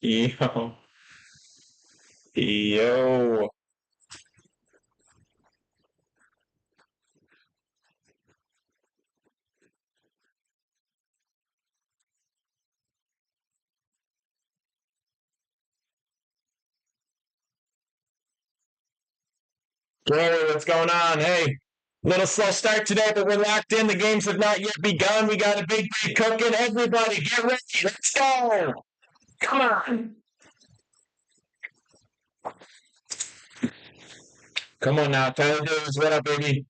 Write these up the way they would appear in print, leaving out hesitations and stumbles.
Yo, yo. Gary, what's going on? Hey, little slow start today, but we're locked in. The games have not yet begun. We got a big day cooking. Everybody, get ready. Let's go. Come on. Come on now. Tyler Davis, what up, baby?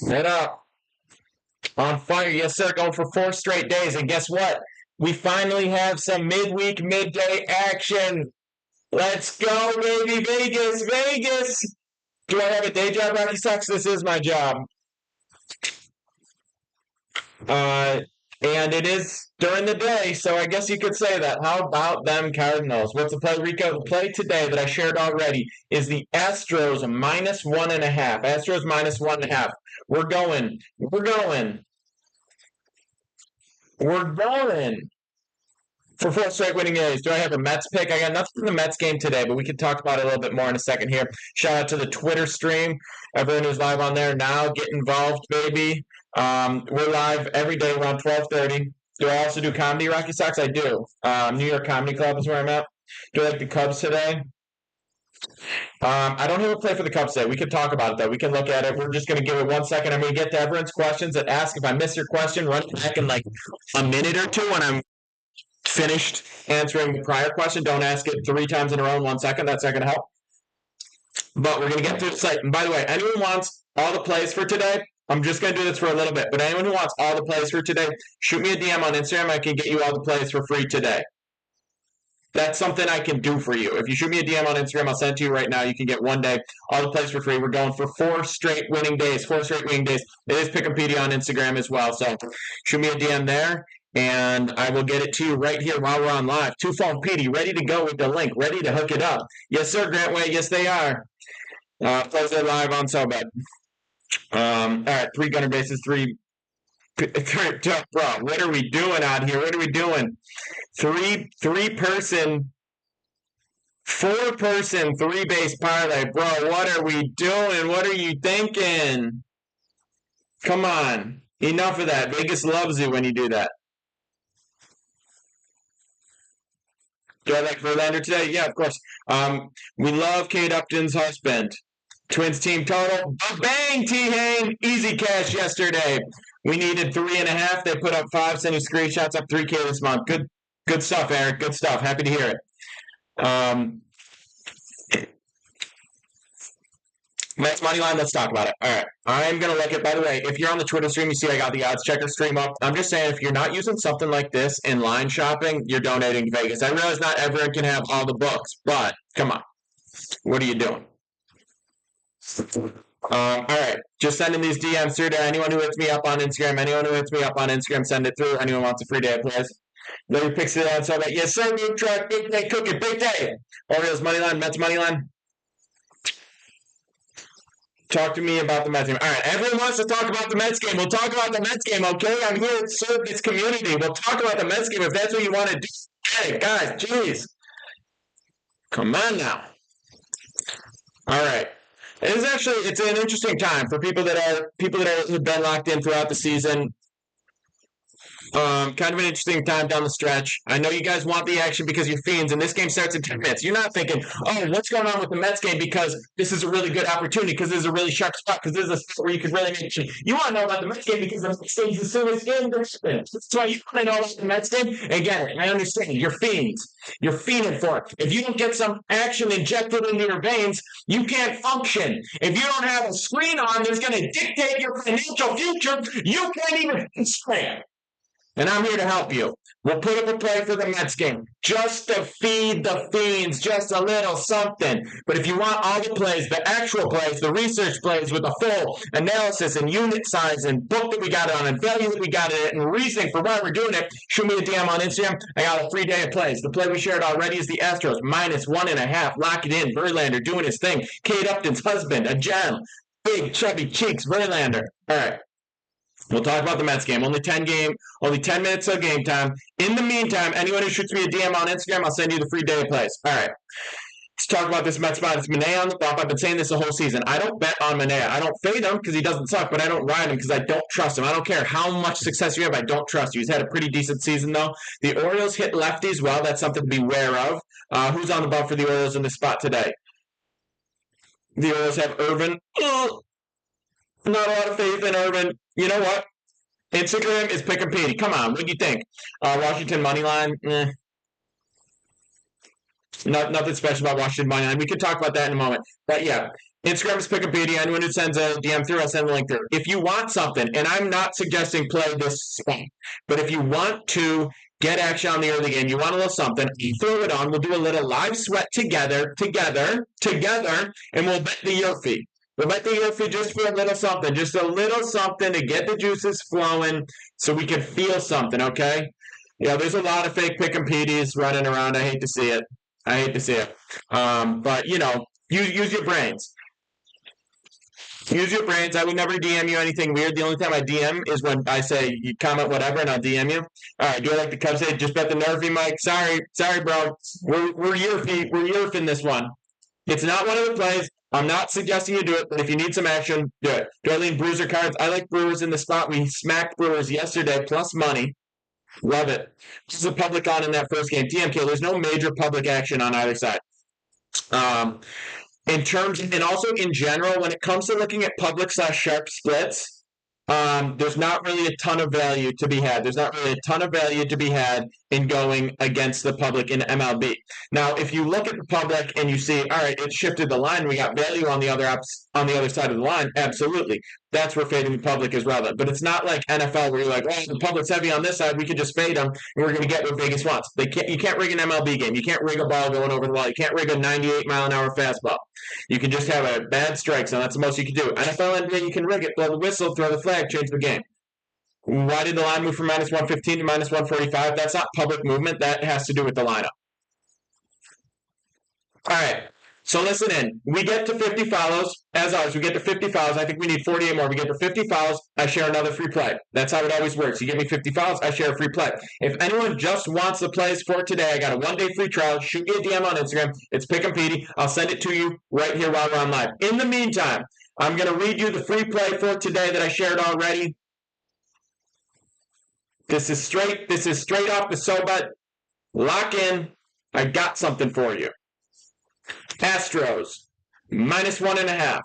What up? On fire. Yes, sir. Going for 4 straight days. And guess what? We finally have some midweek, midday action. Let's go, baby. Vegas, Vegas. Do I have a day job, Rocky Sucks? This is my job. Uh, and it is during the day, so I guess you could say that. How about them Cardinals? What's the play, Rico? The play today that I shared already is the Astros minus 1.5. Astros minus 1.5. We're going. We're going. We're going for 4 straight winning days. Do I have a Mets pick? I got nothing from the Mets game today, but we can talk about it a little bit more in a second here. Shout out to the Twitter stream. Everyone who's live on there now, get involved, baby. We're live every day around 12:30. Do I also do comedy, Rocky Sox? I do. New York Comedy Club is where I'm at. Do I like the Cubs today? I don't have a play for the Cubs today. We can talk about it though. We can look at it. We're just going to give it 1 second. I'm going to get to everyone's questions and ask. If I miss your question, run it back in like a minute or two when I'm finished answering the prior question. Don't ask it 3 times in a row in 1 second. That's not going to help. But we're going to get through the site. And by the way, anyone wants all the plays for today? I'm just going to do this for a little bit. But anyone who wants all the plays for today, shoot me a DM on Instagram. I can get you all the plays for free today. That's something I can do for you. If you shoot me a DM on Instagram, I'll send it to you right now. You can get 1 day, all the plays for free. We're going for 4 straight winning days. 4 straight winning days. It is Pick'empedia on Instagram as well. So shoot me a DM there, and I will get it to you right here while we're on live. Two Phone PD, ready to go with the link, ready to hook it up. Yes, sir, Grantway. Yes, they are. Plays are live on Sobet. All right, 3 gunner bases, bro, what are we doing out here? What are we doing? Three person, 4 person, 3 base parlay, bro. What are we doing? What are you thinking? Come on, enough of that. Vegas loves you when you do that. Do I like Verlander today? Yeah, of course. We love Kate Upton's husband. Twins team total. Bang, T-Hane. Easy cash yesterday. We needed 3.5. They put up 5, sending screenshots up 3K this month. Good stuff, Eric. Good stuff. Happy to hear it. Next money line, let's talk about it. All right. I'm going to look at, by the way, if you're on the Twitter stream, you see I got the odds checker stream up. I'm just saying, if you're not using something like this in line shopping, you're donating to Vegas. I realize not everyone can have all the books, but come on. What are you doing? All right, just sending these DMs through to anyone who hits me up on Instagram. Anyone who hits me up on Instagram, send it through. Anyone wants a free day of plays. Larry picks it on so that yes, sir, new truck, big day cooking, big day. Orioles money line, Mets money line. Talk to me about the Mets game. All right, everyone wants to talk about the Mets game. We'll talk about the Mets game, okay? I'm here to serve this community. We'll talk about the Mets game if that's what you want to do. Hey, guys, jeez. Come on now. All right. It's an interesting time for people that have been locked in throughout the season. Kind of an interesting time down the stretch. I know you guys want the action because you're fiends, and this game starts in 10 minutes. You're not thinking, oh, what's going on with the Mets game because this is a really good opportunity, because this is a really sharp spot, because this is a spot where you could really make action. You want to know about the Mets game because the Mets game is the soonest game there is. That's why you want to know about the Mets game. Again, I understand. You're fiends. You're fiending for it. If you don't get some action injected into your veins, you can't function. If you don't have a screen on that's going to dictate your financial future, you can't even screen. And I'm here to help you. We'll put up a play for the Mets game just to feed the fiends, just a little something. But if you want all the plays, the actual plays, the research plays with the full analysis and unit size and book that we got it on and value that we got it and reasoning for why we're doing it, shoot me a DM on Instagram. I got a free day of plays. The play we shared already is the Astros minus 1.5. Lock it in. Verlander doing his thing. Kate Upton's husband, a gem. Big chubby cheeks, Verlander. All right. We'll talk about the Mets game. Only 10 minutes of game time. In the meantime, anyone who shoots me a DM on Instagram, I'll send you the free day of plays. All right. Let's talk about this Mets spot. It's Manaea on the bump. I've been saying this the whole season. I don't bet on Manaea. I don't fade him because he doesn't suck, but I don't ride him because I don't trust him. I don't care how much success you have. I don't trust you. He's had a pretty decent season, though. The Orioles hit lefties well. That's something to be aware of. Who's on the bump for the Orioles in this spot today? The Orioles have Irvin. Oh, not a lot of faith in Irvin. You know what? Instagram is pick and Petey. Come on, what do you think? Washington money line. Nothing special about Washington money line. We can talk about that in a moment. But yeah, Instagram is pick and Petey. Anyone who sends a DM through, I'll send the link through. If you want something, and I'm not suggesting play this spot, but if you want to get action on the early game, you want a little something, throw it on. We'll do a little live sweat together, and we'll bet the year fee. We'll bet the year fee just for a little something to get the juices flowing so we can feel something, okay? Yeah, there's a lot of fake pick and Petey's running around. I hate to see it. But, use your brains. Use your brains. I would never DM you anything weird. The only time I DM is when I say you comment whatever and I'll DM you. All right, do I like the Cubs say just bet the nervy, Mike? Sorry, bro. We're yerfing this one. It's not one of the plays. I'm not suggesting you do it, but if you need some action, do it. Do I lean Brewers or Cards? I like Brewers in the spot. We smacked Brewers yesterday, plus money. Love it. This is a public on in that first game. TMK, there's no major public action on either side. In terms, and also in general, when it comes to looking at public/sharp splits, there's not really a ton of value to be had. There's not really a ton of value to be had in going against the public in MLB. Now, if you look at the public and you see, all right, it shifted the line, we got value on the other side of the line, absolutely. That's where fading the public is relevant. But it's not like NFL where you're like, oh, the public's heavy on this side, we can just fade them, and we're going to get what Vegas wants. You can't rig an MLB game. You can't rig a ball going over the wall. You can't rig a 98-mile-an-hour fastball. You can just have a bad strike zone. That's the most you can do. NFL, NBA, you can rig it, blow the whistle, throw the flag, change the game. Why did the line move from minus 115 to minus 145? That's not public movement. That has to do with the lineup. All right. So listen in. We get to 50 follows. As always, we get to 50 follows. I think we need 48 more. We get to 50 follows. I share another free play. That's how it always works. You give me 50 follows, I share a free play. If anyone just wants the plays for today, I got a one-day free trial. Shoot me a DM on Instagram. It's Pick 'em Petey. I'll send it to you right here while we're on live. In the meantime, I'm going to read you the free play for today that I shared already. This is straight off the Sobat. Lock in. I got something for you. Astros, minus 1.5,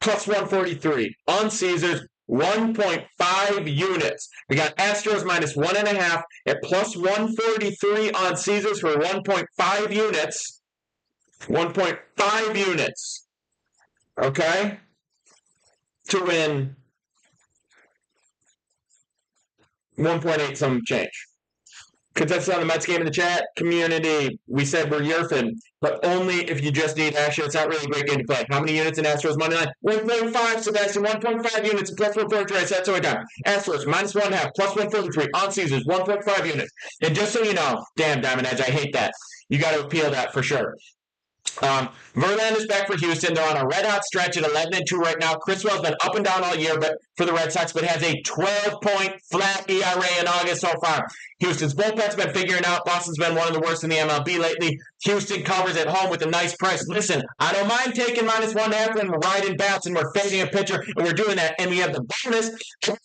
plus 143. On Caesars, 1.5 units. We got Astros minus 1.5 at plus 143 on Caesars for 1.5 units. 1.5 units. Okay? To win 1.8 some change. Consensus on the Mets game in the chat. Community, we said we're yerfing, but only if you just need action. It's not really a great game to play. How many units in Astros money line? 1.5, Sebastian. 1.5 units and plus 143. I said so again. Astros minus 1.5, plus 143 on Caesars. 1.5 units. And just so you know, damn Diamond Edge, I hate that. You got to appeal that for sure. Verlander's back for Houston. They're on a red-hot stretch at 11-2 right now. Criswell's been up and down all year for the Red Sox, but has a 12-point flat ERA in August so far. Houston's bullpen's been figuring out. Boston's been one of the worst in the MLB lately. Houston covers at home with a nice price. Listen, I don't mind taking minus 1.5 when we're riding bats and we're fading a pitcher, and we're doing that. And we have the bonus,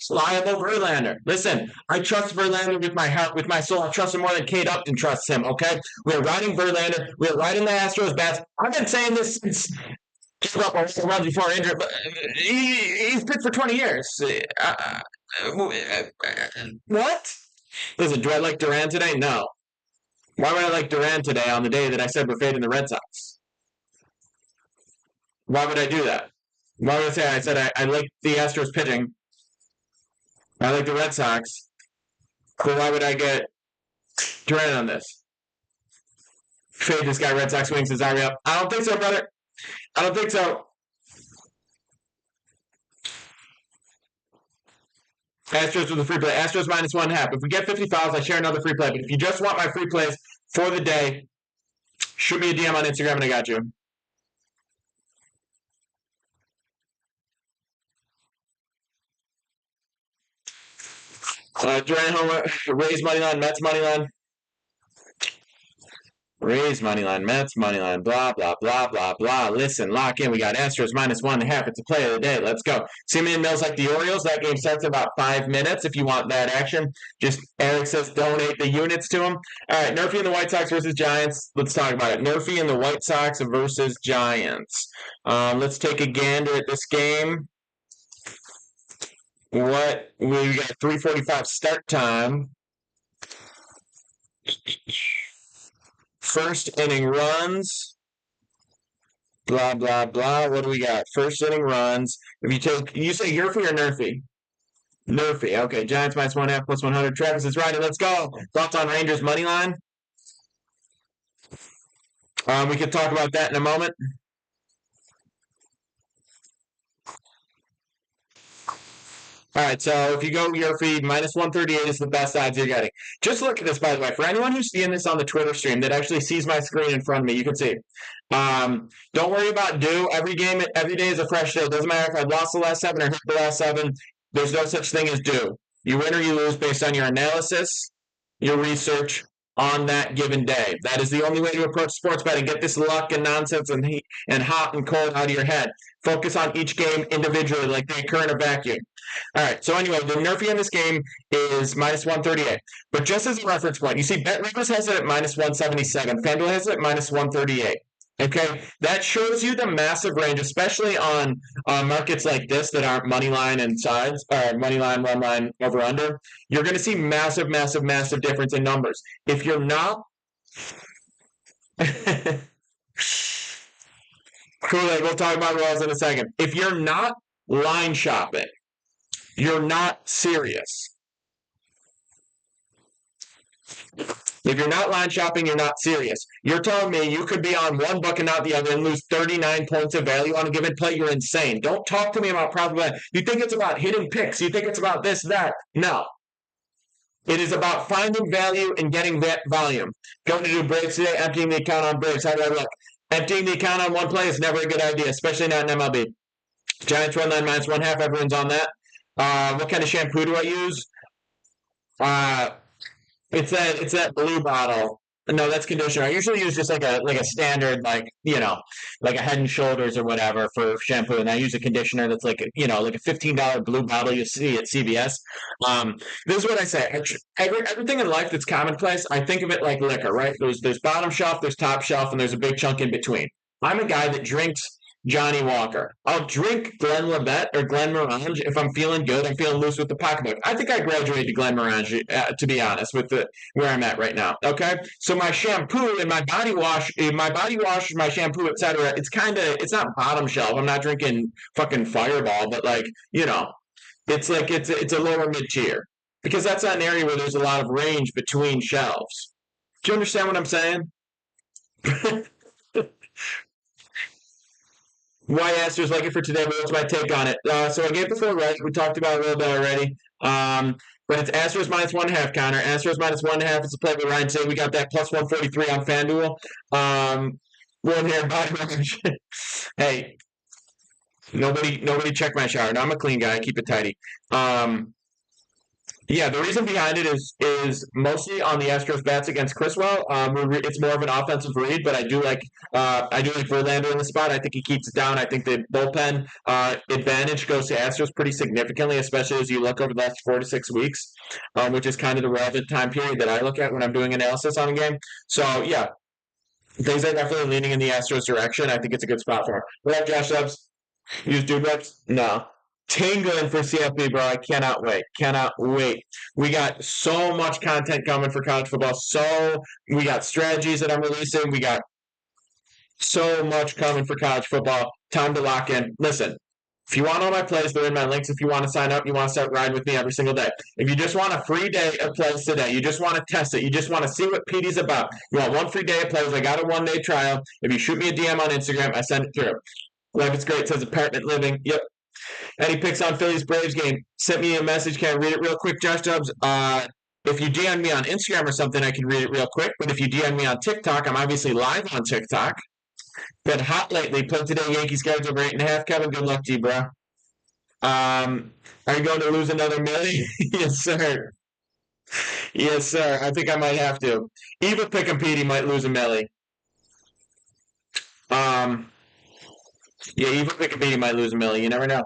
reliable Verlander. Listen, I trust Verlander with my heart, with my soul. I trust him more than Kate Upton trusts him, okay? We're riding Verlander. We're riding the Astros bats. I've been saying this since runs before injury, but he's pitched for 20 years. What? Listen, do I like Duran today? No. Why would I like Duran today on the day that I said we're fading the Red Sox? Why would I do that? Why would I say I like the Astros pitching? I like the Red Sox. But why would I get Duran on this? Fade this guy, Red Sox wings, Cesario. I don't think so, brother. I don't think so. Astros with a free play. Astros minus 1.5. If we get 50 fouls, I share another free play. But if you just want my free plays for the day, shoot me a DM on Instagram and I got you. Durant Homer, Rays money line, Mets money line. Rays money line, Mets money line, blah blah blah blah blah. Listen, lock in. We got Astros -1.5. It's a play of the day. Let's go. Simeon Mills like the Orioles. That game starts in about 5 minutes. If you want that action, just Eric says donate the units to him. All right, Nerfy and the White Sox versus Giants. Let's talk about it. Nerfy and the White Sox versus Giants. Let's take a gander at this game. What we got 3:45 start time. First inning runs. Blah blah blah. What do we got? First inning runs. If you take, you say Nerfy or Nerfy? Nerfy. Okay. Giants -1.5 +100. Travis is right. Let's go. Thoughts on Rangers money line? We can talk about that in a moment. All right, so if you go your feed, -138 is the best odds you're getting. Just look at this, by the way. For anyone who's seeing this on the Twitter stream that actually sees my screen in front of me, you can see. Don't worry about due. Every game, every day is a fresh day. It doesn't matter if I lost the last 7 or hit the last 7. There's no such thing as due. You win or you lose based on your analysis, your research on that given day. That is the only way to approach sports betting. Get this luck and nonsense and hot and cold out of your head. Focus on each game individually like they occur in a vacuum. All right, so anyway, the Nerfy in this game is -138. But just as a reference point, you see BetRivers has it at -177. FanDuel has it at -138. Okay, that shows you the massive range, especially on markets like this that aren't money line and sides, or money line, run line, over under. You're going to see massive, massive, massive difference in numbers. If you're not, Kool-Aid, we'll talk about Royals in a second. If you're not line shopping, you're not serious. If you're not line shopping, you're not serious. You're telling me you could be on one book and not the other and lose 39 points of value on a given play? You're insane. Don't talk to me about profit bet. You think it's about hitting picks. You think it's about this, that. No. It is about finding value and getting that volume. Going to do Braves today, emptying the account on Braves. How do I look? Emptying the account on one play is never a good idea, especially not in MLB. Giants run line -1.5. Everyone's on that. What kind of shampoo do I use? It's that blue bottle. No, that's conditioner. I usually use just like a standard, like a Head and Shoulders or whatever for shampoo, and I use a conditioner that's like like a $15 blue bottle you see at CVS. This is what I say. Everything in life that's commonplace, I think of it like liquor, right? There's bottom shelf, there's top shelf, and there's a big chunk in between. I'm a guy that drinks Johnny Walker. I'll drink Glenlivet or Glenmorangie if I'm feeling good. I'm feeling loose with the pocketbook. I think I graduated to Glenmorangie, to be honest, with where I'm at right now. Okay, so my shampoo and my body wash, my shampoo, etc. It's not bottom shelf. I'm not drinking fucking Fireball, but it's a lower mid tier because that's not an area where there's a lot of range between shelves. Do you understand what I'm saying? Why Astros like it for today, but what's my take on it? So I gave the full right. We talked about it a little bit already. But it's Astros -1.5 counter. Astros -1.5. It's a play with Ryan today. We got that +143 on FanDuel. One here, body Hey, nobody check my shower. No, I'm a clean guy. I keep it tidy. Yeah, the reason behind it is mostly on the Astros bats against Criswell. It's more of an offensive read, but I do like Verlander in the spot. I think he keeps it down. I think the bullpen advantage goes to Astros pretty significantly, especially as you look over the last 4 to 6 weeks, which is kind of the relevant time period that I look at when I'm doing analysis on a game. So yeah, things are definitely leaning in the Astros direction. I think it's a good spot for him. What up, Josh Dubs? Use dude reps? No. Tingling for CFB, bro. I cannot wait. Cannot wait. We got so much content coming for college football. We got strategies that I'm releasing. We got so much coming for college football. Time to lock in. Listen, if you want all my plays, they're in my links. If you want to sign up, you want to start riding with me every single day. If you just want a free day of plays today, you just want to test it, you just want to see what PD's about, you want one free day of plays, I got a 1-day trial. If you shoot me a DM on Instagram, I send it through. Life is great. It says apartment living. Yep. Any picks on Phillies Braves game? Send me a message. Can I read it real quick, Josh Dubs? If you DM me on Instagram or something, I can read it real quick. But if you DM me on TikTok, I'm obviously live on TikTok. Been hot lately. Played today. Yankees cards over 8.5. Kevin, good luck to you, bro. Are you going to lose another million? Yes, sir. Yes, sir. I think I might have to. Eva pick and Petey might lose a millie. Um, yeah, Eva pick and Petey might lose a millie. You never know.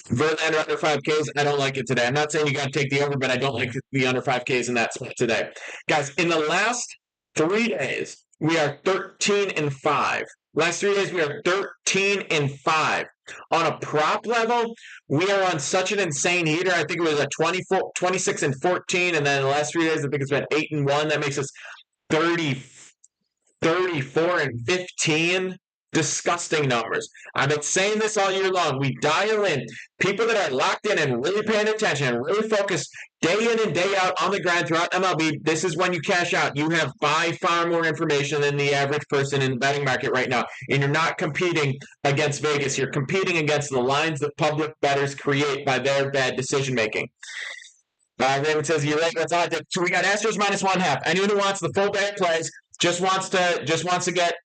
Verlander under 5Ks. I don't like it today. I'm not saying you got to take the over, but I don't like the under 5Ks in that spot today. Guys, in the last 3 days, we are 13-5. Last 3 days, we are 13-5. On a prop level, we are on such an insane heater. I think it was a 24, 26-14, and then the last 3 days, I think it's been 8-1. That makes us 30, 34-15. Disgusting numbers. I've been saying this all year long. We dial in people that are locked in and really paying attention and really focused day in and day out on the grind throughout MLB. This is when you cash out. You have by far more information than the average person in the betting market right now. And you're not competing against Vegas. You're competing against the lines that public bettors create by their bad decision making. Raymond says you're right. That's odd. So we got Astros -1/2. Anyone who wants the full day of plays just wants to get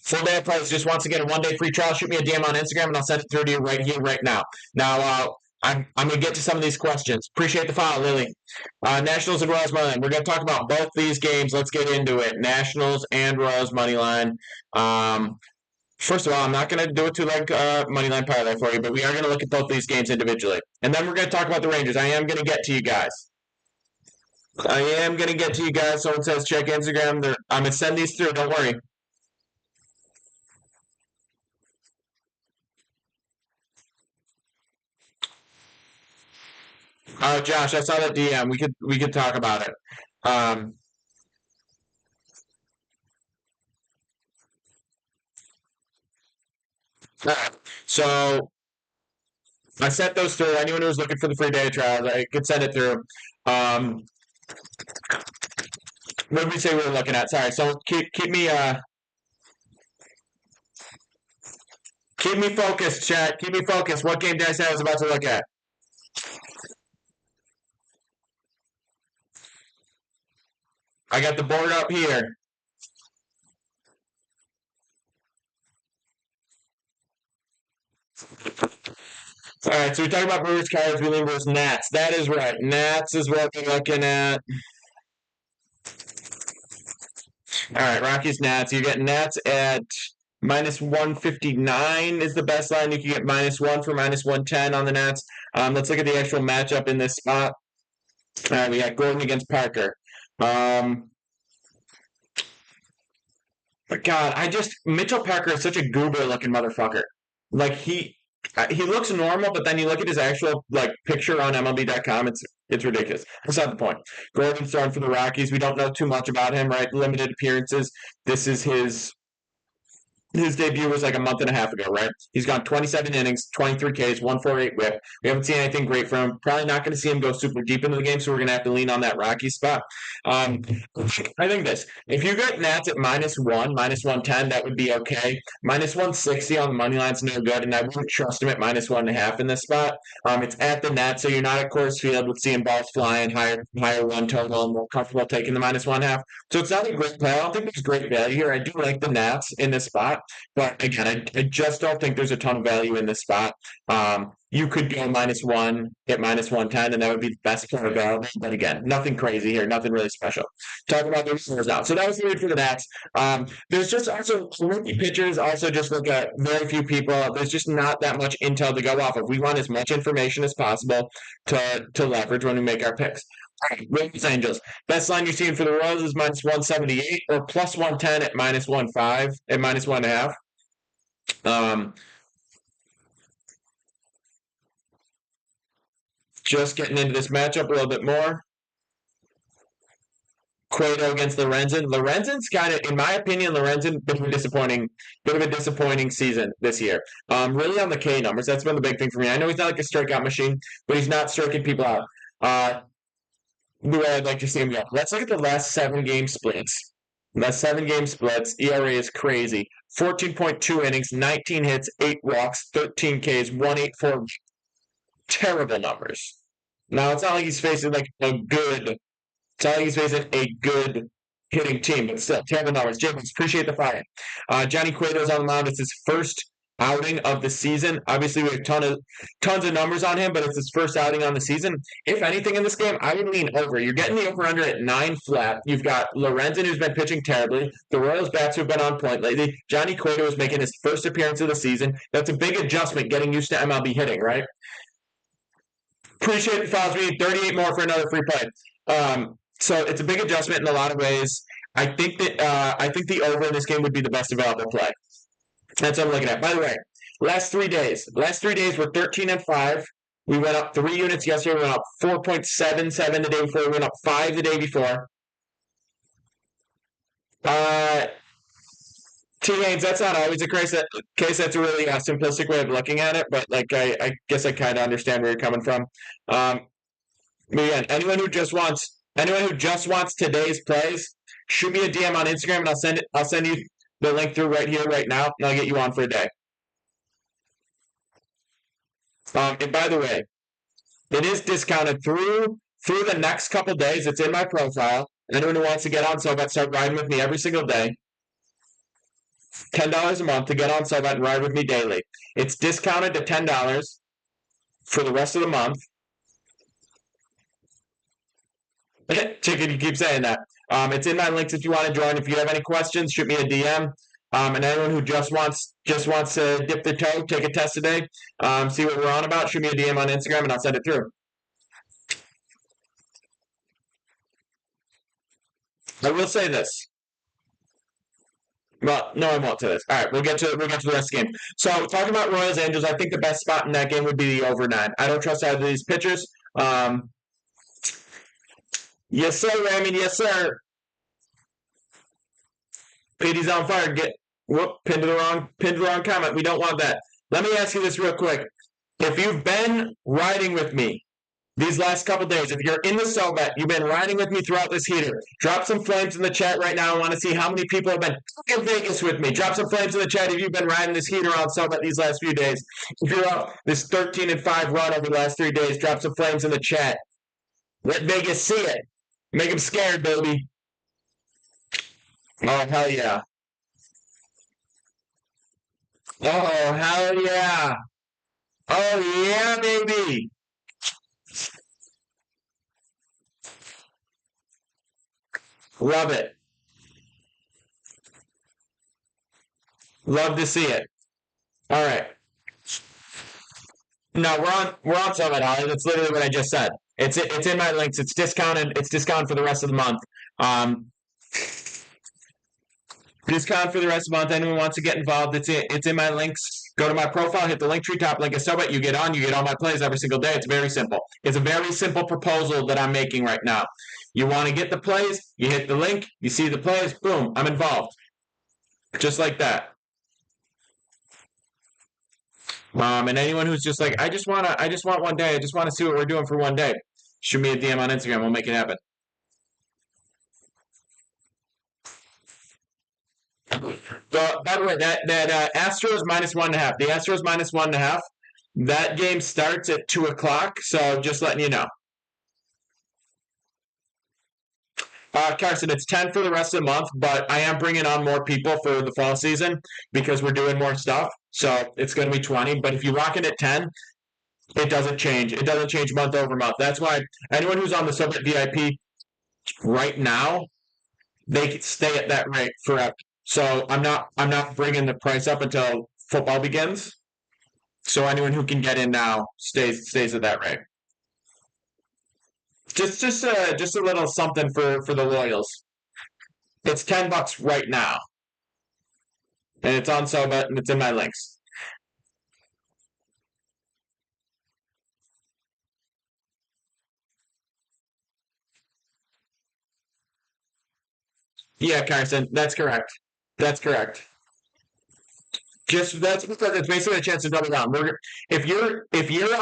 full day of plays, just wants to get a 1 day free trial. Shoot me a DM on Instagram and I'll send it through to you right here, right now. Now, I'm going to get to some of these questions. Appreciate the follow, Lily. Nationals and Royals Moneyline. We're going to talk about both these games. Let's get into it. Nationals and Royals Moneyline. First of all, I'm not going to do it to like Moneyline Parlay for you, but we are going to look at both these games individually. And then we're going to talk about the Rangers. I am going to get to you guys. Someone says check Instagram. I'm going to send these through. Don't worry. Josh, I saw that DM. We could talk about it. Um, so I sent those through. Anyone who's looking for the free day trials, I could send it through. Um, what did we say we were looking at? Sorry. So keep me focused, chat. Keep me focused. What game did I say I was about to look at? I got the board up here. All right, so we talk about Brewers cards, we lean versus Nats. That is right. Nats is what we're looking at. All right, Rockies Nats. You get Nats at -159 is the best line. You can get -1 for -110 on the Nats. Let's look at the actual matchup in this spot. All right, we got Gordon against Parker. But God, Mitchell Parker is such a goober looking motherfucker. Like he looks normal, but then you look at his actual like picture on MLB.com, it's ridiculous. That's not the point. Gordon's throwing for the Rockies. We don't know too much about him, right? Limited appearances. This is his debut was like a month and a half ago, right? He's gone 27 innings, 23 Ks, 148 whip. We haven't seen anything great from him. Probably not going to see him go super deep into the game, so we're going to have to lean on that Rocky spot. I think this. If you get Nats at -1, -110, that would be okay. -160 on the money line's no good, and I wouldn't trust him at -1.5 in this spot. It's at the net, so you're not at Coors Field with seeing balls flying, higher run total, and more comfortable taking the -1.5. So it's not a great play. I don't think there's great value here. I do like the Nats in this spot. But again, I just don't think there's a ton of value in this spot. You could go -1 at -110, and that would be the best play available. But again, nothing crazy here, nothing really special. Talking about the receivers now. So that was the read for the Nats. There's just also rookie pitchers. Also, just look at very few people. There's just not that much intel to go off of. We want as much information as possible to leverage when we make our picks. All right, Rangers Angels. Best line you're seeing for the Royals is -178 or +110 at -1.5 at -1.5. Just getting into this matchup a little bit more. Cueto against Lorenzen. Lorenzen's kind of, in my opinion, bit of a disappointing season this year. Really on the K numbers. That's been the big thing for me. I know he's not like a strikeout machine, but he's not striking people out. The way I'd like to see him go. Let's look at the last 7 game splits. Last 7 game splits. ERA is crazy. 14.2 innings, 19 hits, 8 walks, 13 Ks, 184. Terrible numbers. Now it's not like he's facing like a good. It's not like he's facing a good hitting team, but still terrible numbers. James, appreciate the fire. Johnny Cueto's on the mound. It's his first outing of the season. Obviously, we have tons of numbers on him, but it's his first outing on the season. If anything in this game, I would lean over. You're getting the over under at 9 flat. You've got Lorenzen, who's been pitching terribly. The Royals bats who've been on point lately. Johnny Cueto is making his first appearance of the season. That's a big adjustment getting used to MLB hitting, right? Appreciate it, Fosby. 38 more for another free play. So it's a big adjustment in a lot of ways. I think the over in this game would be the best available play. That's what I'm looking at. By the way, last 3 days were 13-5. We went up 3 units yesterday. We went up 4.77 the day before. We went up 5 the day before. T. Haynes, that's not always a case. That's a really simplistic way of looking at it, but like I guess I kind of understand where you're coming from. Again, anyone who just wants today's plays, shoot me a DM on Instagram, and I'll send you the link through right here, right now, and I'll get you on for a day. And by the way, it is discounted through the next couple days. It's in my profile. Anyone who wants to get on SoBet, start riding with me every single day. $10 a month to get on SoBet and ride with me daily. It's discounted to $10 for the rest of the month. Chicken, you keep saying that. It's in my links if you want to join. If you have any questions, shoot me a DM. And anyone who just wants to dip their toe, take a test today, see what we're on about, shoot me a DM on Instagram and I'll send it through. I will say this. Well, no, I won't say this. All right, we'll get to the rest of the game. So, talking about Royals Angels, I think the best spot in that game would be the over 9. I don't trust either of these pitchers. Yes, sir, Raymond. Yes, sir. Petey's on fire. Pinned to the wrong comment. We don't want that. Let me ask you this real quick. If you've been riding with me these last couple days, if you're in the SoBet, you've been riding with me throughout this heater, drop some flames in the chat right now. I want to see how many people have been in Vegas with me. Drop some flames in the chat if you've been riding this heater on SoBet these last few days. If you're up this 13-5 run over the last 3 days, drop some flames in the chat. Let Vegas see it. Make them scared, baby. Oh, hell yeah. Oh, hell yeah. Oh, yeah, baby. Love it. Love to see it. All right. No, we're on SoBet, Holly. That's literally what I just said. It's in my links. It's discounted. It's discounted for the rest of the month. Discount for the rest of the month. Anyone wants to get involved, it's in my links. Go to my profile, hit the link tree, top link of SoBet. You get all my plays every single day. It's very simple. It's a very simple proposal that I'm making right now. You want to get the plays, you hit the link, you see the plays, boom, I'm involved. Just like that. And anyone who's just like, I just want one day, I just want to see what we're doing for one day, shoot me a DM on Instagram, we'll make it happen. By the way, that Astros -1.5. The Astros -1.5. That game starts at 2:00. So just letting you know. Carson, it's 10 for the rest of the month, but I am bringing on more people for the fall season because we're doing more stuff. So it's going to be 20. But if you lock it at 10, it doesn't change. It doesn't change month over month. That's why anyone who's on the SoBet VIP right now, they can stay at that rate forever. So I'm not bringing the price up until football begins. So anyone who can get in now stays at that rate. Just a little something for the Royals. It's $10 right now, and it's on SoBet and it's in my links. Yeah, Carson, that's correct. That's correct. That's because it's basically a chance to double down. If you're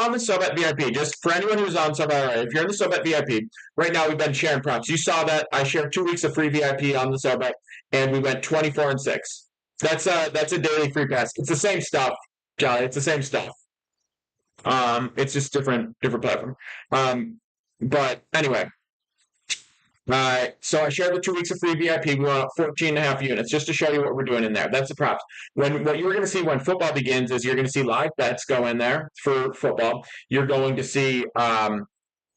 on the SoBet VIP, just for anyone who's on SoBet, right, if you're in the SoBet VIP, right now we've been sharing props. You saw that I shared 2 weeks of free VIP on the SoBet, and we went 24-6. That's a daily free pass. It's the same stuff, Charlie. It's the same stuff. It's just different platform. But anyway, So I shared the 2 weeks of free VIP. We want 14 and a half units just to show you what we're doing in there. That's the props. What you're going to see when football begins is you're going to see live bets go in there for football. You're going to see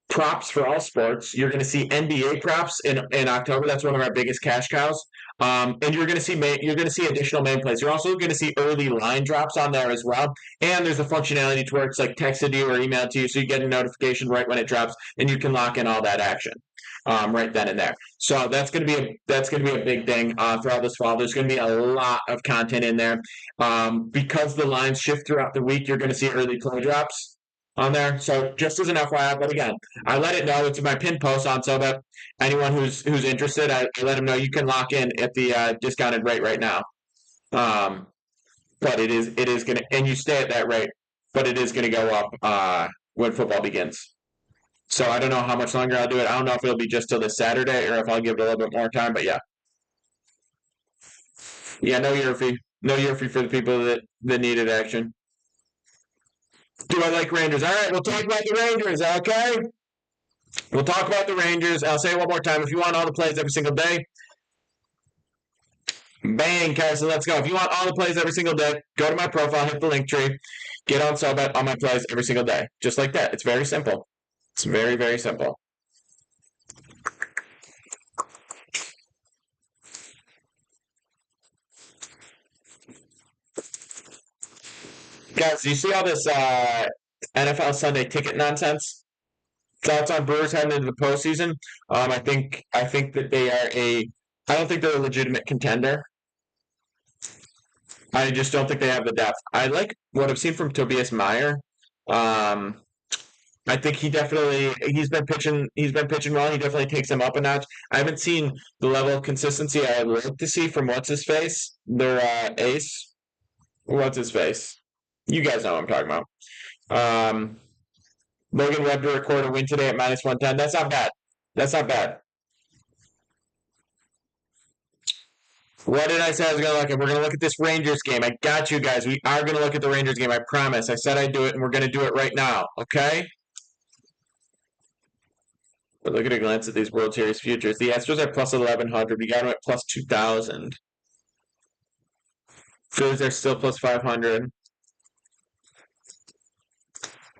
props for all sports. You're going to see NBA props in October. That's one of our biggest cash cows. And you're going to see additional main plays. You're also going to see early line drops on there as well. And there's a functionality to where it's like texted to you or emailed to you, so you get a notification right when it drops, and you can lock in all that action. Right then and there. So that's going to be a big thing throughout this fall. There's going to be a lot of content in there because the lines shift throughout the week. You're going to see early play drops on there. So just as an FYI, but again, I let it know. It's in my pinned post on so that anyone who's interested, I let them know you can lock in at the discounted rate right now. But it is going to, and you stay at that rate, but it is going to go up when football begins. So I don't know how much longer I'll do it. I don't know if it'll be just till this Saturday or if I'll give it a little bit more time. But yeah, no year fee, for the people that needed action. Do I like Rangers? All right, we'll talk about the Rangers. Okay, we'll talk about the Rangers. I'll say it one more time. If you want all the plays every single day, bang, Carson, let's go. If you want all the plays every single day, go to my profile, hit the link tree, get on SoBet, all my plays every single day, just like that. It's very simple. It's very, very simple. Guys, do you see all this NFL Sunday ticket nonsense? Thoughts on Brewers heading into the postseason? I think that they are I don't think they're a legitimate contender. I just don't think they have the depth. I like what I've seen from Tobias Meyer. I think he's been pitching well. He definitely takes them up a notch. I haven't seen the level of consistency I'd like to see from what's his face, their ace. What's his face? You guys know what I'm talking about. Logan Webb to record a win today at -110. That's not bad. That's not bad. What did I say I was going to look at? We're going to look at this Rangers game. I got you guys. We are going to look at the Rangers game. I promise. I said I'd do it, and we're going to do it right now. Okay? But look at a glance at these World Series futures. The Astros are plus 1,100. We got them at plus 2,000. Phillies are still plus 500.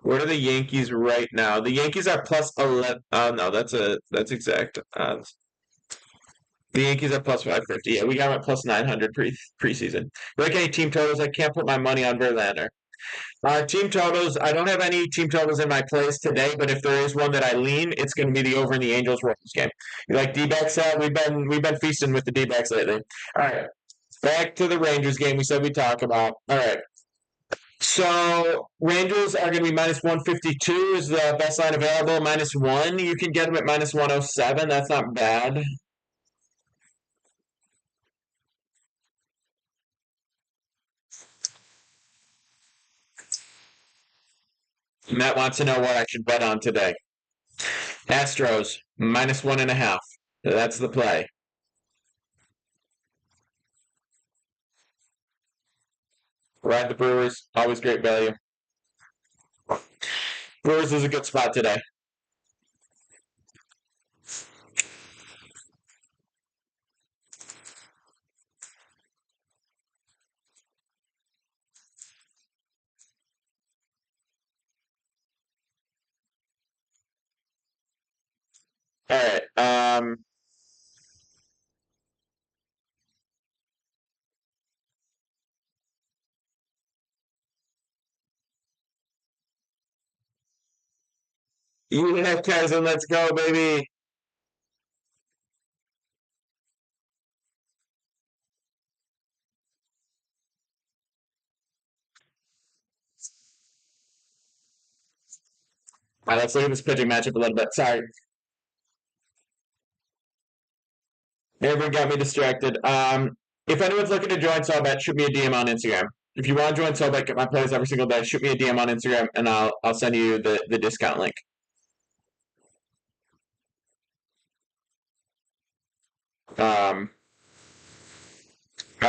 What are the Yankees right now? The Yankees are plus 11. Oh, no, that's exact odds. The Yankees are plus 550. Yeah, we got them at plus 900 preseason. Like any team totals, I can't put my money on Verlander. Team totals, I don't have any team totals in my place today, but if there is one that I lean, it's going to be the over in the Angels-Royals game. Like D-backs said, we've been feasting with the D-backs lately. All right, back to the Rangers game we said we'd talk about. All right. So Rangers are going to be -152 is the best line available. -1, you can get them at -107. That's not bad. Matt wants to know what I should bet on today. Astros -1.5. That's the play. Ride the Brewers, always great value. Brewers is a good spot today. All right. You have Kaiser, let's go, baby. All right, let's look at this pitching matchup a little bit. Sorry. Everyone got me distracted. If anyone's looking to join SoBet, shoot me a DM on Instagram. If you want to join SoBet, get my plays every single day, shoot me a DM on Instagram, and I'll send you the discount link. All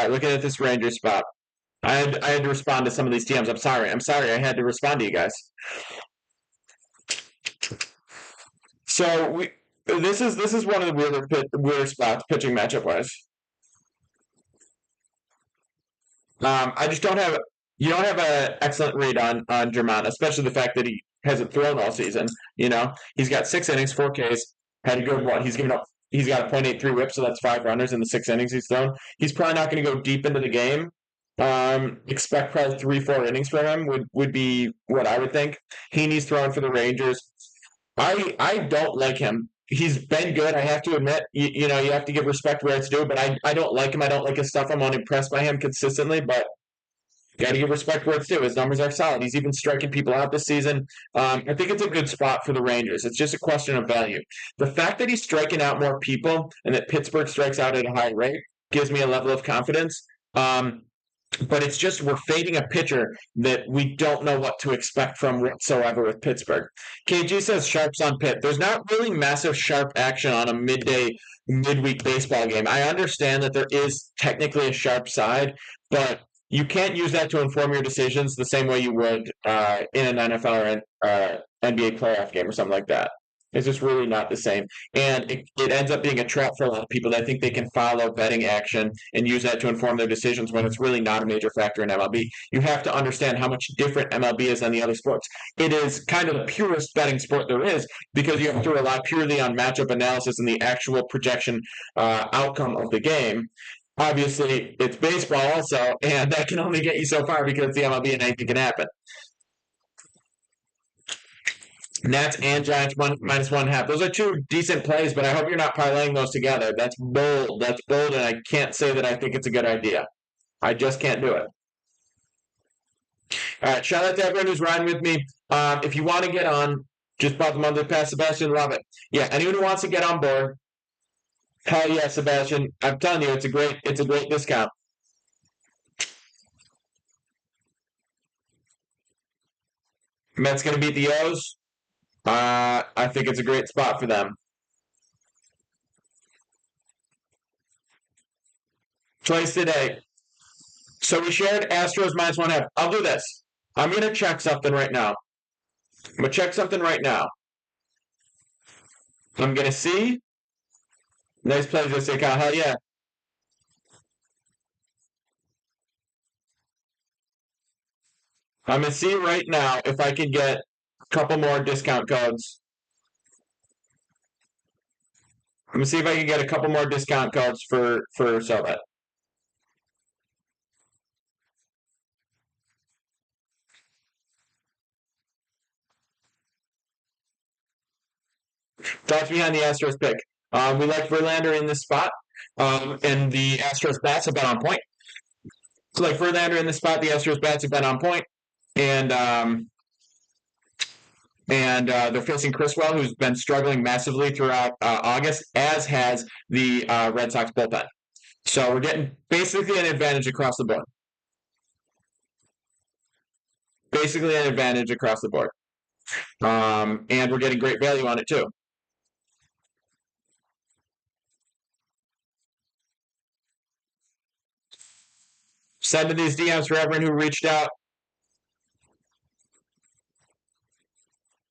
right, looking at this Ranger spot. I had to respond to some of these DMs. I'm sorry. I had to respond to you guys. So This is one of the weirder spots pitching matchup wise. I just don't have you don't have an excellent read on Germán, especially the fact that he hasn't thrown all season. He's got 6 innings, 4 Ks, had a good one. He's got a .83 WHIP, so that's 5 runners in the 6 innings he's thrown. He's probably not going to go deep into the game. Expect probably 3-4 innings from him would be what I would think. Heaney's throwing for the Rangers. I don't like him. He's been good, I have to admit. You have to give respect where it's due, but I don't like him. I don't like his stuff. I'm unimpressed by him consistently, but got to give respect where it's due. His numbers are solid. He's even striking people out this season. I think it's a good spot for the Rangers. It's just a question of value. The fact that he's striking out more people and that Pittsburgh strikes out at a high rate gives me a level of confidence. But it's just we're fading a pitcher that we don't know what to expect from whatsoever with Pittsburgh. KG says sharps on Pitt. There's not really massive sharp action on a midweek baseball game. I understand that there is technically a sharp side, but you can't use that to inform your decisions the same way you would in an NFL or NBA playoff game or something like that. It's just really not the same. And it ends up being a trap for a lot of people that think they can follow betting action and use that to inform their decisions when it's really not a major factor in MLB. You have to understand how much different MLB is than the other sports. It is kind of the purest betting sport there is because you have to rely purely on matchup analysis and the actual projection outcome of the game. Obviously, it's baseball also, and that can only get you so far because it's the MLB and anything can happen. Nats and Giants -1.5. Those are two decent plays, but I hope you're not parlaying those together. That's bold. That's bold, and I can't say that I think it's a good idea. I just can't do it. All right, shout out to everyone who's riding with me. If you want to get on, just bought the monthly pass, Sebastian. Love it. Yeah, anyone who wants to get on board, hell yeah, Sebastian. I'm telling you, it's a great discount. Mets gonna beat the O's. I think it's a great spot for them. Twice today. So we shared Astros -1.5. I'll do this. I'm gonna check something right now. I'm gonna check something right now. I'm gonna see. Nice play, Jessica. Hell yeah. I'm gonna see right now if I can get a couple more discount codes. I'm gonna see if I can get a couple more discount codes for Sobet. Thoughts behind the Astros pick. We like Verlander in this spot, and the Astros bats have been on point. So like Verlander in this spot, the Astros bats have been on point, and they're facing Criswell, who's been struggling massively throughout August, as has the Red Sox bullpen. So we're getting basically an advantage across the board. Basically an advantage across the board. And we're getting great value on it too. Sending these DMs for everyone who reached out.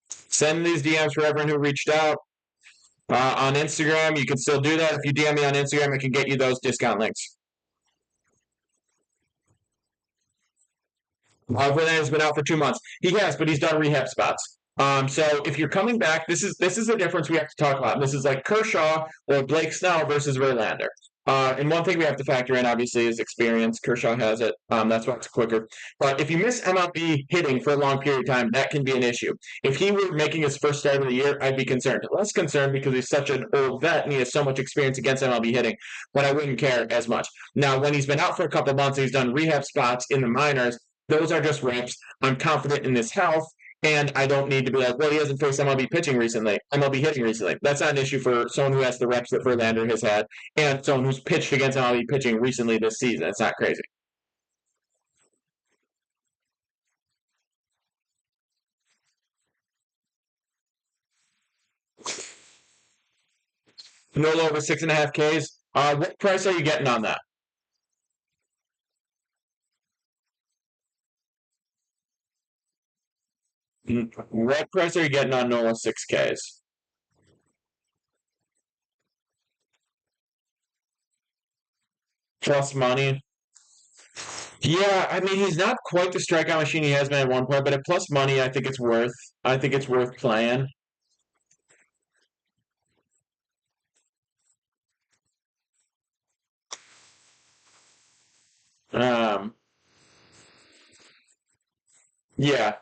Send these DMs for everyone who reached out. On Instagram, you can still do that. If you DM me on Instagram, I can get you those discount links. Verlander's been out for 2 months. He has, but he's done rehab spots. So if you're coming back, this is the difference we have to talk about. This is like Kershaw or Blake Snell versus Verlander. And one thing we have to factor in, obviously, is experience. Kershaw has it. That's why it's quicker. But if you miss MLB hitting for a long period of time, that can be an issue. If he were making his first start of the year, I'd be concerned. Less concerned because he's such an old vet and he has so much experience against MLB hitting, but I wouldn't care as much. Now, when he's been out for a couple of months and he's done rehab spots in the minors, those are just reps. I'm confident in his health. And I don't need to be like, well, he hasn't faced MLB pitching recently, MLB hitting recently. That's not an issue for someone who has the reps that Verlander has had and someone who's pitched against MLB pitching recently this season. It's not crazy. No over 6.5 Ks. What price are you getting on that? What price are you getting on Nola 6 Ks? plus money. Yeah, I mean he's not quite the strikeout machine he has been at one point, but at plus money, I think it's worth. I think it's worth playing. Um, yeah,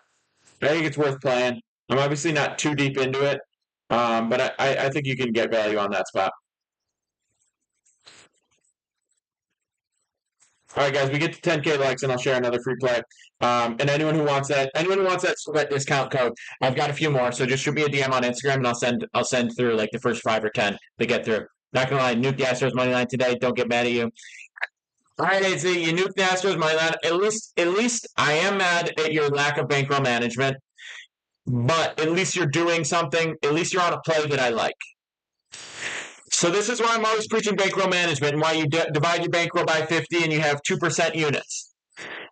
I think it's worth playing. I'm obviously not too deep into it, but I think you can get value on that spot. All right, guys, we get to 10K likes, and I'll share another free play. And anyone who wants that discount code, I've got a few more. So just shoot me a DM on Instagram, and I'll send through like the first 5 or 10 to get through. Not gonna lie, nuke the Astros money line today. Don't get mad at you. All right, AC, you nuke the Astros money line. At least I am mad at your lack of bankroll management, but at least you're doing something. At least you're on a play that I like. So this is why I'm always preaching bankroll management and why you divide your bankroll by 50 and you have 2% units.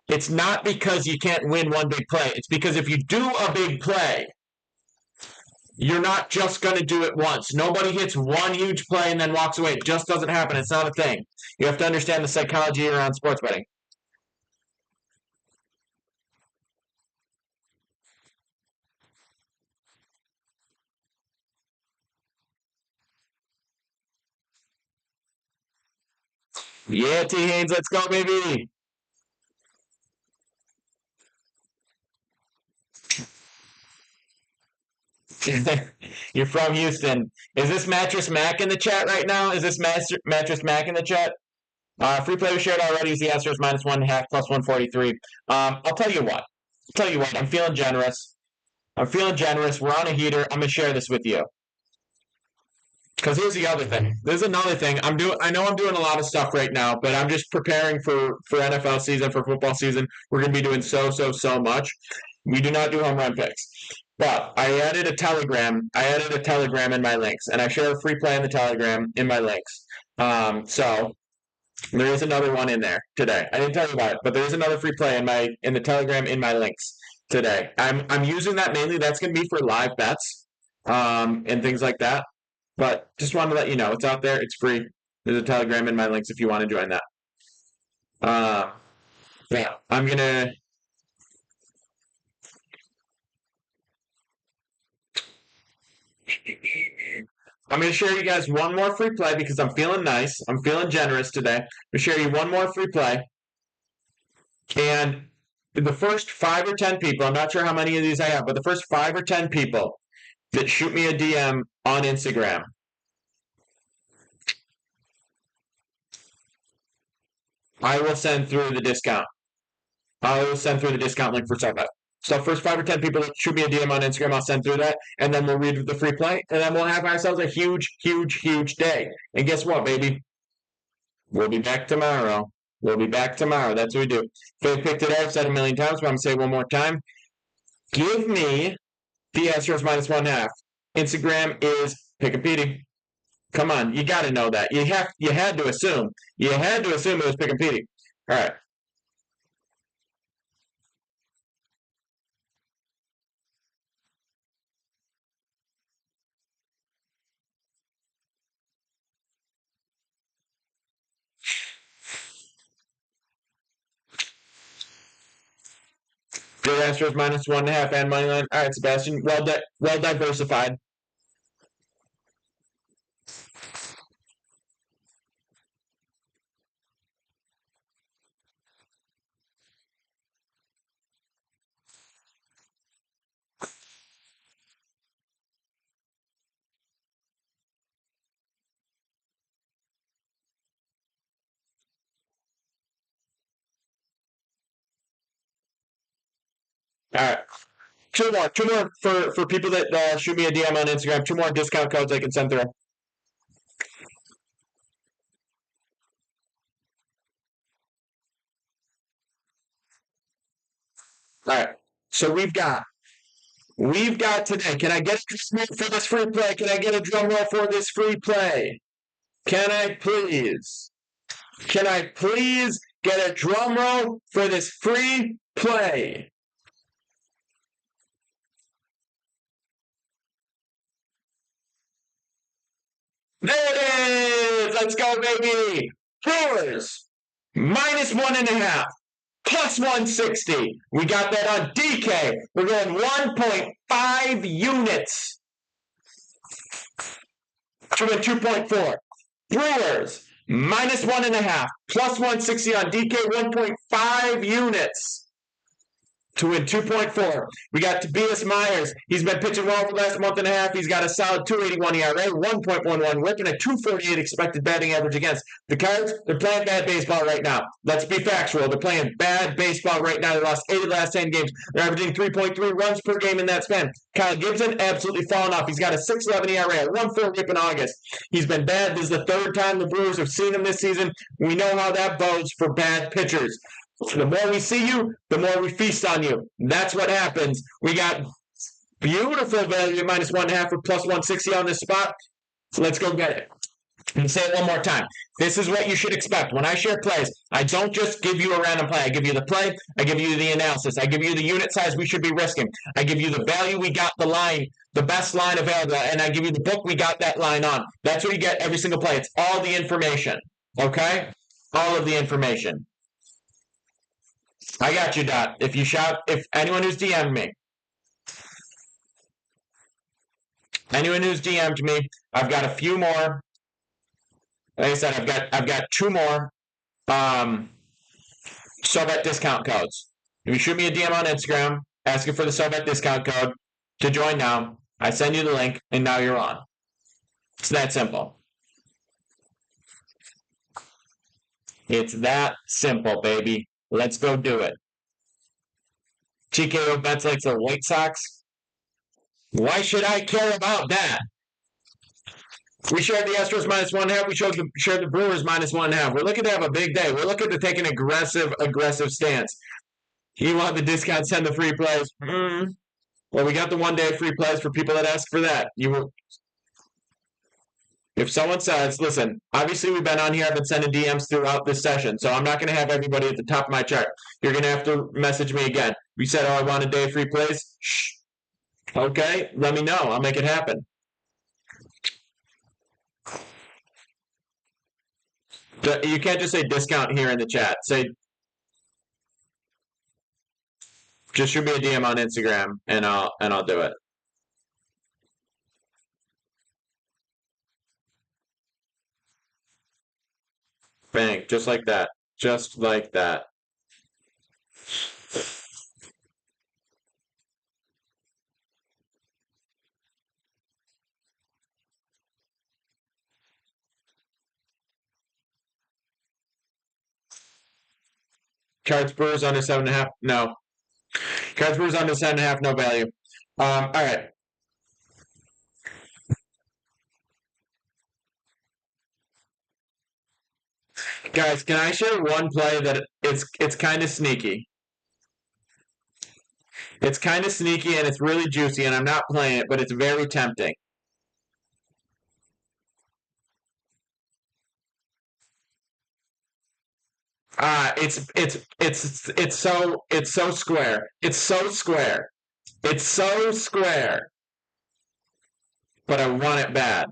It's not because you can't win one big play. It's because if you do a big play, you're not just going to do it once. Nobody hits one huge play and then walks away. It just doesn't happen. It's not a thing. You have to understand the psychology around sports betting. Yeah, T. Haynes, let's go, baby. You're from Houston. Is this Mattress Mac in the chat right now? Is this Mattress Mac in the chat? Free play we shared already is the Astros minus 1.5 plus 143. I'll tell you what. I'm feeling generous. We're on a heater. I'm gonna share this with you. Because here's the other thing. There's another thing. I know I'm doing a lot of stuff right now, but I'm just preparing for NFL season, for football season. We're gonna be doing so much. We do not do home run picks. But I added a Telegram. In my links, and I share a free play in the Telegram in my links. So there is another one in there today. I didn't tell you about it, but there is another free play in the Telegram in my links today. I'm using that mainly. That's going to be for live bets, and things like that. But just wanted to let you know it's out there. It's free. There's a Telegram in my links if you want to join that. Uh, yeah, I'm gonna share you guys one more free play because I'm feeling nice. I'm feeling generous today. I'm gonna share you one more free play, and the first 5 or 10 people. I'm not sure how many of these I have, but the first 5 or 10 people that shoot me a DM on Instagram, I will send through the discount. I will send through the discount link for Subhead. So first 5 or 10 people that shoot me a DM on Instagram, I'll send through that, and then we'll read the free play, and then we'll have ourselves a huge day. And guess what, baby? We'll be back tomorrow. That's what we do. Faith pick today. I've said a million times, but I'm gonna say it one more time. Give me the Astros minus 1.5. Instagram is pick a Petey. Come on, you got to know that. You had to assume. It was pick a Petey. All right. Good Astros minus 1.5 and money line. All right, Sebastian. Well diversified. All right. Two more for people that shoot me a DM on Instagram. 2 more discount codes I can send through. All right. So we've got today. Can I get a drum roll for this free play? Can I get a drum roll for this free play? Can I please? Can I please get a drum roll for this free play? There it is! Let's go, baby! Brewers minus 1.5. Plus 160. We got that on DK. We're going 1.5 units to win 2.4. Brewers, minus 1.5. Plus 160 on DK, 1.5 units to win 2.4. We got Tobias Myers. He's been pitching well for the last month and a half. He's got a solid 2.81 ERA, 1.11 whip, and a 2.48 expected batting average against. The Cards, they're playing bad baseball right now. Let's be factual. They're playing bad baseball right now. They lost 8 of the last 10 games. They're averaging 3.3 runs per game in that span. Kyle Gibson, absolutely fallen off. He's got a 6.11 ERA, a 1.4 whip in August. He's been bad. This is the third time the Brewers have seen him this season. We know how that bodes for bad pitchers. The more we see you, the more we feast on you. That's what happens. We got beautiful value at minus 1.5 with plus 160 on this spot. So let's go get it. And say it one more time. This is what you should expect. When I share plays, I don't just give you a random play. I give you the play. I give you the analysis. I give you the unit size we should be risking. I give you the value we got the line, the best line available, and I give you the book we got that line on. That's what you get every single play. It's all the information. Okay? All of the information. I got you, Dot. If anyone who's DM'd me, I've got a few more. Like I said, I've got 2 more Sobet discount codes. If you shoot me a DM on Instagram, asking for the Sobet discount code to join now, I send you the link, and now you're on. It's that simple. It's that simple, baby. Let's go do it. TKO bets like the White Sox. Why should I care about that? We shared the Astros minus 1.5. We shared the Brewers minus 1.5. We're looking to have a big day. We're looking to take an aggressive stance. You want the discount, send the free plays. Well, we got the 1-day free plays for people that ask for that. If someone says, listen, obviously we've been on here, I've been sending DMs throughout this session, so I'm not going to have everybody at the top of my chart. You're going to have to message me again. You said, I want a day free plays. Shh. Okay, let me know. I'll make it happen. You can't just say discount here in the chat. Just shoot me a DM on Instagram, and I'll do it. Bang, just like that. Just like that. Cards Brewers under 7.5. No. Cards Brewers under 7.5. No value. All right. Guys, can I share one play that it's kind of sneaky? It's kind of sneaky and it's really juicy, and I'm not playing it, but it's very tempting. It's so square. It's so square. It's so square. But I want it bad.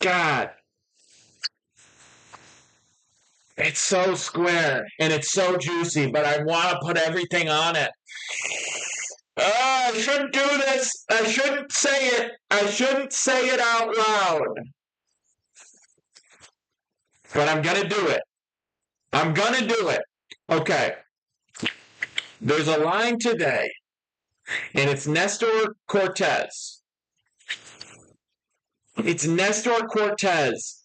God. It's so square and it's so juicy, but I want to put everything on it. I shouldn't do this. I shouldn't say it. I shouldn't say it out loud. But I'm going to do it. I'm going to do it. Okay. There's a line today, and it's Nestor Cortez. It's Nestor Cortez,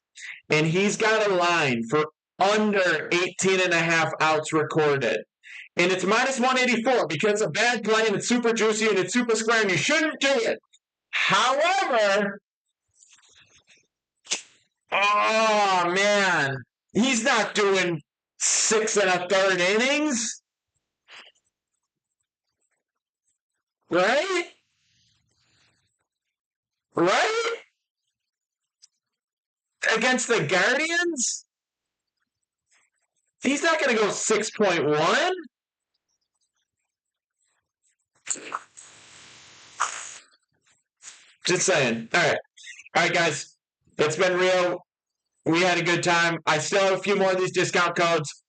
and he's got a line for under 18.5 outs recorded. And it's minus 184 because it's a bad play and it's super juicy and it's super square and you shouldn't do it. However, oh man, he's not doing 6 1/3 innings. Right? Right? Against the Guardians? He's not going to go 6.1. Just saying. All right, guys. It's been real. We had a good time. I still have a few more of these discount codes.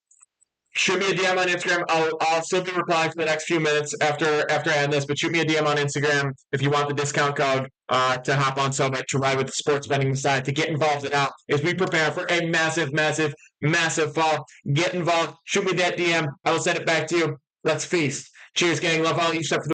Shoot me a DM on Instagram. I'll still be replying for the next few minutes after I end this. But shoot me a DM on Instagram if you want the discount code to hop on Summit to ride with the sports betting side to get involved in now as we prepare for a massive, massive, massive fall. Get involved. Shoot me that DM. I will send it back to you. Let's feast. Cheers, gang. Love all you stuff for the